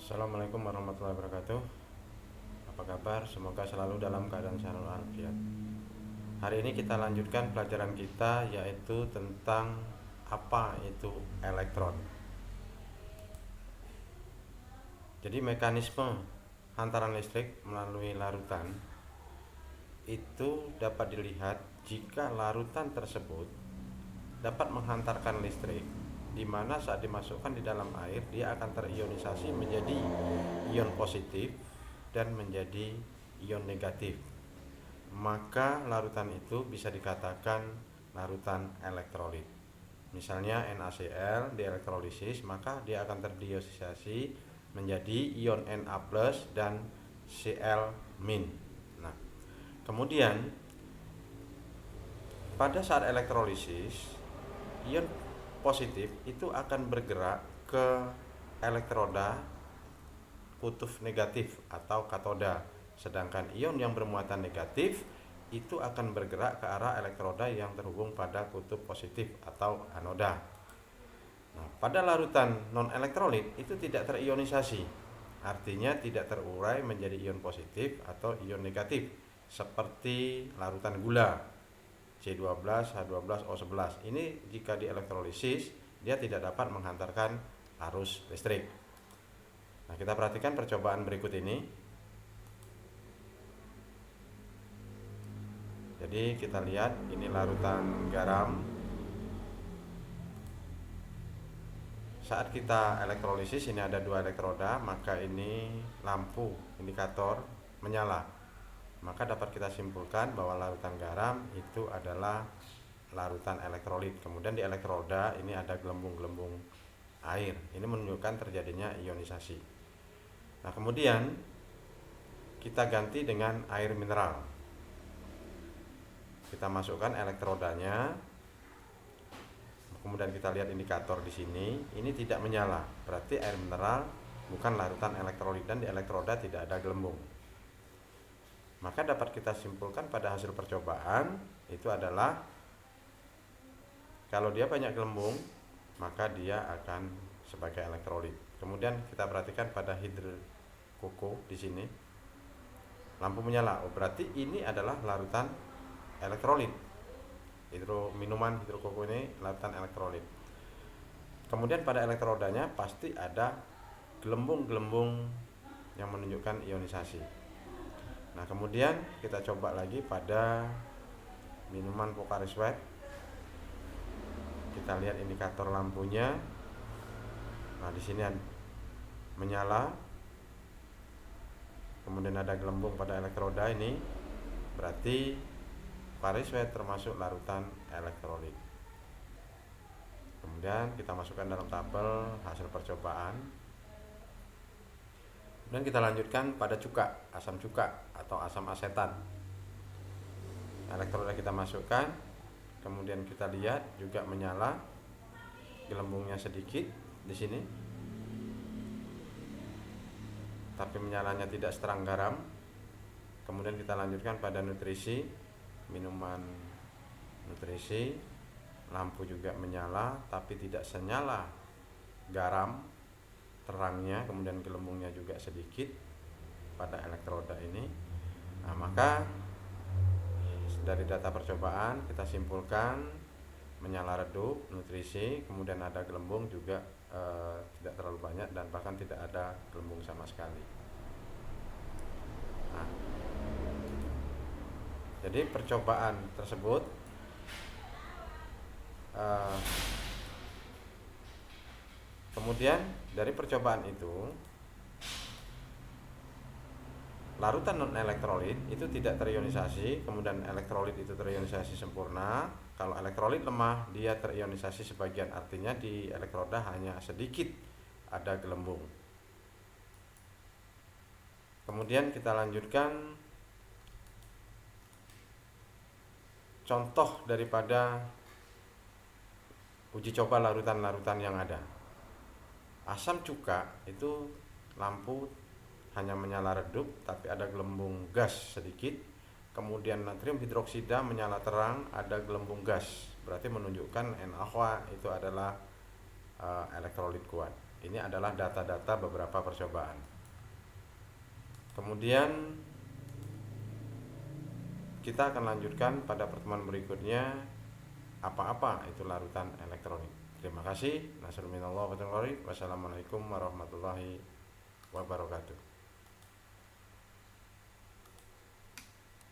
Assalamualaikum warahmatullahi wabarakatuh. Apa kabar? Semoga selalu dalam keadaan sehat walafiat. Hari ini kita lanjutkan pelajaran kita, yaitu tentang apa itu elektron. Jadi mekanisme hantaran listrik melalui larutan itu dapat dilihat jika larutan tersebut dapat menghantarkan listrik, di mana saat dimasukkan di dalam air dia akan terionisasi menjadi ion positif dan menjadi ion negatif. Maka larutan itu bisa dikatakan larutan elektrolit. Misalnya NaCl dielektrolisis, maka dia akan terdeionisasi menjadi ion Na+ dan Cl-. Nah, kemudian pada saat elektrolisis, ion positif itu akan bergerak ke elektroda kutub negatif atau katoda, sedangkan ion yang bermuatan negatif itu akan bergerak ke arah elektroda yang terhubung pada kutub positif atau anoda. Nah, pada larutan non elektrolit itu tidak terionisasi, artinya tidak terurai menjadi ion positif atau ion negatif, seperti larutan gula C12, H12O11. Ini jika dielektrolisis dia tidak dapat menghantarkan arus listrik. Nah, kita perhatikan percobaan berikut ini. Jadi kita lihat ini larutan garam. Saat kita elektrolisis, ini ada dua elektroda, maka ini lampu indikator menyala. Maka dapat kita simpulkan bahwa larutan garam itu adalah larutan elektrolit. Kemudian di elektroda ini ada gelembung-gelembung air. Ini menunjukkan terjadinya ionisasi. Nah, kemudian kita ganti dengan air mineral. Kita masukkan elektrodanya. Kemudian kita lihat indikator di sini, ini tidak menyala. Berarti air mineral bukan larutan elektrolit dan di elektroda tidak ada gelembung. Maka dapat kita simpulkan pada hasil percobaan itu adalah kalau dia banyak gelembung, maka dia akan sebagai elektrolit. Kemudian kita perhatikan pada hidrokoko di sini. Lampu menyala. Oh, berarti ini adalah larutan elektrolit. Minuman hidrokoko ini larutan elektrolit. Kemudian pada elektrodanya pasti ada gelembung-gelembung yang menunjukkan ionisasi. Nah, kemudian kita coba lagi pada minuman Pocari Sweat. Kita lihat indikator lampunya. Nah, di sini menyala. Kemudian ada gelembung pada elektroda ini. Berarti Pocari Sweat termasuk larutan elektrolit. Kemudian kita masukkan dalam tabel hasil percobaan. Kemudian kita lanjutkan pada cuka, asam cuka atau asam asetat. Elektroda kita masukkan, kemudian kita lihat juga menyala, gelembungnya sedikit di sini, tapi menyalanya tidak seterang garam. Kemudian kita lanjutkan pada nutrisi, minuman nutrisi, lampu juga menyala, tapi tidak senyala garam terangnya, kemudian gelembungnya juga sedikit pada elektroda ini. Nah, maka dari data percobaan kita simpulkan menyala redup, nutrisi, kemudian ada gelembung juga tidak terlalu banyak dan bahkan tidak ada gelembung sama sekali. Nah, jadi percobaan tersebut kemudian dari percobaan itu larutan non elektrolit itu tidak terionisasi, kemudian elektrolit itu terionisasi sempurna. Kalau elektrolit lemah dia terionisasi sebagian, artinya di elektroda hanya sedikit ada gelembung. Kemudian kita lanjutkan contoh daripada uji coba larutan-larutan yang ada. Asam cuka itu lampu hanya menyala redup tapi ada gelembung gas sedikit. Kemudian natrium hidroksida menyala terang, ada gelembung gas. Berarti menunjukkan NaOH itu adalah elektrolit kuat. Ini adalah data-data beberapa percobaan. Kemudian kita akan lanjutkan pada pertemuan berikutnya apa-apa itu larutan elektronik. Terima kasih. Nasrul minallah wa Wassalamualaikum warahmatullahi wabarakatuh.